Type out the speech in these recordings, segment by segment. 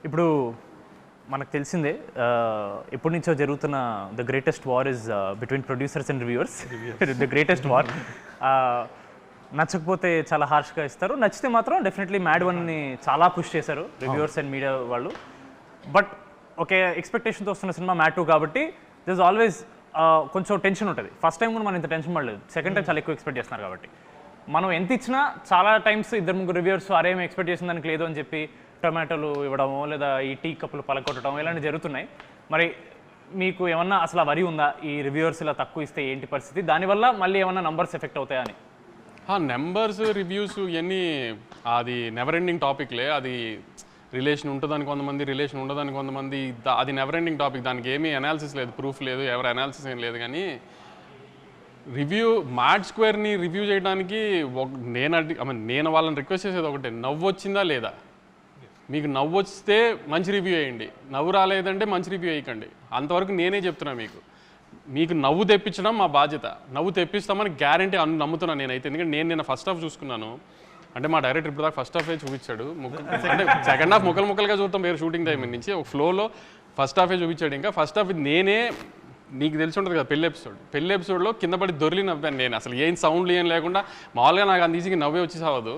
ఇప్పుడు మనకు తెలిసిందే ఎప్పటి నుంచో జరుగుతున్న the greatest war is between producers and reviewers. The greatest war. నచ్చకపోతే చాలా హార్ష్గా ఇస్తారు, నచ్చితే మాత్రం డెఫినెట్లీ మ్యాడ్ వన్ని చాలా పుష్ చేశారు రివ్యూవర్స్ అండ్ మీడియా వాళ్ళు. బట్ ఒకే ఎక్స్పెక్టేషన్తో వస్తున్న సినిమా మ్యాడ్ 2 కాబట్టి దిస్ ఇస్ ఆల్వేస్ కొంచెం టెన్షన్ ఉంటుంది. ఫస్ట్ టైం కూడా మనం ఇంత టెన్షన్ పడలేదు, సెకండ్ టైం చాలా ఎక్కువ ఎక్స్పెక్ట్ చేస్తున్నారు కాబట్టి. మనం ఎంత ఇచ్చినా చాలా టైమ్స్ 2-3 రివ్యూవర్స్ అరేం ఎక్స్పెక్ట్ చేసిన దానికి లేదు అని చెప్పి టొమాటోలు ఇవ్వడమో లేదా ఈ టీ కప్పులు పలకొట్టడం ఇలాంటివి జరుగుతున్నాయి. మరి మీకు ఏమన్నా అసలు వరి ఉందా ఈ రివ్యూవర్స్ ఇలా తక్కువ ఇస్తే ఏంటి పరిస్థితి, దానివల్ల మళ్ళీ ఏమన్నా నంబర్స్ ఎఫెక్ట్ అవుతాయా అని? నెంబర్స్ రివ్యూస్ ఇవన్నీ అది నెవర్ ఎండింగ్ టాపిక్లే. అది రిలేషన్ ఉంటుందని కొంతమంది, రిలేషన్ ఉండదని కొంతమంది, అది నెవర్ ఎండింగ్ టాపిక్. దానికి ఏమీ అనాలిసిస్ లేదు, ప్రూఫ్ లేదు, ఎవరి అనాలిసిస్ ఏం లేదు. కానీ మ్యాడ్ స్క్వేర్ని రివ్యూ చేయడానికి నేను వాళ్ళని రిక్వెస్ట్ చేసేది ఒకటే, నవ్వు వచ్చిందా లేదా. మీకు నవ్వు వస్తే మంచి రివ్యూ వేయండి, నవ్వు రాలేదంటే మంచి రివ్యూ వేయకండి. అంతవరకు నేనే చెప్తున్నా. మీకు నవ్వు తెప్పించడం మా బాధ్యత. నవ్వు తెప్పిస్తామని గ్యారంటీ నమ్ముతున్నాను నేనైతే. ఎందుకంటే నేను ఫస్ట్ హాఫ్ చూసుకున్నాను. అంటే మా డైరెక్టర్ ఇప్పుడు దాకా ఫస్ట్ హాఫే చూపించాడు. అంటే సెకండ్ హాఫ్ ముక్కలుగా చూస్తాం వేరే షూటింగ్ టైం నుంచి. ఒక ఫ్లోలో ఫస్ట్ హాఫే చూపించాడు. ఇంకా ఫస్ట్ హాఫ్ నేనే, నీకు తెలిసి ఉంటుంది కదా పెళ్లి ఎపిసోడ్లో కింద పడి దొరికి నవ్వాను నేను. అసలు ఏం సౌండ్లు ఏం లేకుండా మామూలుగా నాకు అంత ఈజీగా నవ్వే వచ్చి సావదు.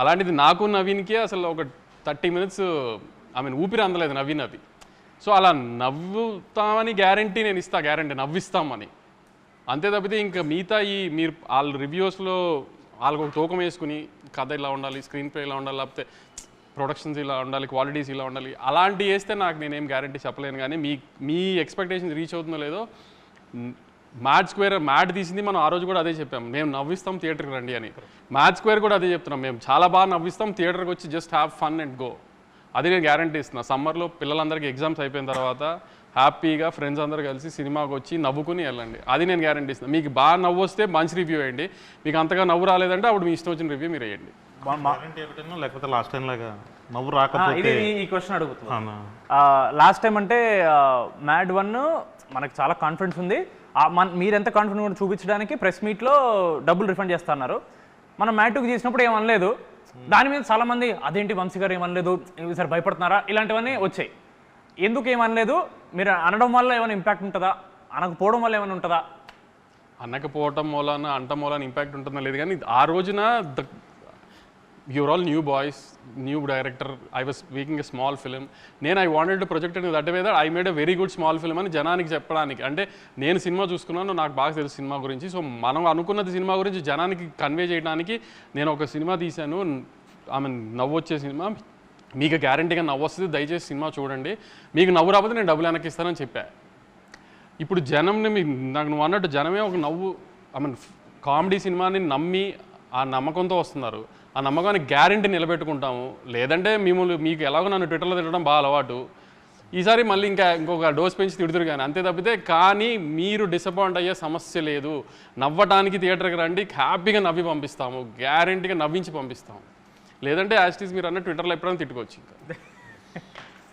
అలాంటిది నాకు నవీన్కి అసలు ఒక 30 minutes ఊపిరి అందలేదు నవ్వి. సో అలా నవ్వుతామని గ్యారంటీ నేను ఇస్తా, గ్యారంటీ నవ్విస్తామని. అంతే తప్పితే ఇంకా మిగతా మీరు వాళ్ళ రివ్యూస్లో వాళ్ళకు ఒక తూకం వేసుకుని కథ ఇలా ఉండాలి, స్క్రీన్ ప్లే ఇలా ఉండాలి, లేకపోతే ప్రొడక్షన్స్ ఇలా ఉండాలి, క్వాలిటీస్ ఇలా ఉండాలి, అలాంటివి వేస్తే నాకు నేనేం గ్యారంటీ చెప్పలేను. కానీ మీ ఎక్స్పెక్టేషన్ రీచ్ అవుతుందో లేదో. మ్యాడ్ తీసింది మనం ఆ రోజు కూడా అదే చెప్పాం, మేము నవ్విస్తాం థియేటర్కి రండి అని. మ్యాడ్ స్క్వేర్ కూడా అదే చెప్తున్నాం, మేము చాలా బాగా నవ్విస్తాం, థియేటర్కి వచ్చి just have fun and go. అది నేను గ్యారంటీ ఇస్తున్నా. సమ్మర్లో పిల్లలందరికీ ఎగ్జామ్స్ అయిపోయిన తర్వాత హ్యాపీగా ఫ్రెండ్స్ అందరూ కలిసి సినిమాకి వచ్చి నవ్వుకుని వెళ్ళండి. అది నేను గ్యారంటీ ఇస్తున్నాను. మీకు బాగా నవ్వు వస్తే మంచి రివ్యూ వేయండి, మీకు అంతగా నవ్వు రాలేదంటే అప్పుడు మీ ఇష్టం వచ్చిన రివ్యూ మీరు వేయండి. లేకపోతే లాస్ట్ టైం లాగా నవ్వు రాకపోతే ఈ క్వశ్చన్ అడుగుతున్నాను. లాస్ట్ టైం అంటే మ్యాడ్ 1 మనకు చాలా కాన్ఫిడెన్స్ ఉంది, మీరు ఎంత కాన్ఫిడెంట్ చూపించడానికి ప్రెస్ మీట్లో డబ్బులు రిఫండ్ చేస్తున్నారు. మనం మ్యాడ్ 2కి చేసినప్పుడు ఏమనలేదు, దాని మీద చాలామంది అదేంటి వంశీ గారు ఏమనలేదు, సార్ భయపడుతున్నారా, ఇలాంటివన్నీ వచ్చాయి. ఎందుకు ఏమనలేదు? మీరు అనడం వల్ల ఏమైనా ఇంపాక్ట్ ఉంటుందా, అనకపోవడం వల్ల ఏమైనా ఉంటుందా? అనకపోవటం మూలన అంటం మూలన ఇంపాక్ట్ ఉంటుందో లేదు. కానీ ఆ రోజున you're all new boys, new director, I was making a small film. I wanted to project in that way that I made a very good small film అని జనానికి చెప్పడానికి. అంటే నేను సినిమా చూసుకున్నాను, నాకు బాగా తెలుసు సినిమా గురించి. సో మనం అనుకున్నది సినిమా గురించి జనానికి కన్వే చేయడానికి నేను ఒక సినిమా తీశాను. నవ్వు వచ్చే సినిమా, మీకు గ్యారంటీగా నవ్వు వస్తుంది, దయచేసి సినిమా చూడండి, మీకు నవ్వు రాకపోతే నేను డబ్బులు వెనక్కి ఇస్తానని చెప్పా. ఇప్పుడు జనంని నువ్వు అన్నట్టు జనమే ఒక నవ్వు కామెడీ సినిమాని నమ్మి ఆ నమ్మకంతో వస్తున్నారు. ఆ నమ్మకాన్ని గ్యారంటీ నిలబెట్టుకుంటాము. లేదంటే మీకు ఎలాగో నన్ను ట్విట్టర్లో తిట్టడం బాగా అలవాటు, ఈసారి మళ్ళీ ఇంకొక డోస్ పెంచి తిడుతురు. కానీ అంతే తప్పితే కానీ మీరు డిసప్పాయింట్ అయ్యే సమస్య లేదు. నవ్వటానికి థియేటర్కి రండి, హ్యాపీగా నవ్వి పంపిస్తాము, గ్యారంటీగా నవ్వించి పంపిస్తాము. లేదంటే యాజ్ ఇట్ ఈజ్ మీరు అన్న ట్విట్టర్లో ఎప్పుడైనా తిట్టుకోవచ్చు ఇంకా.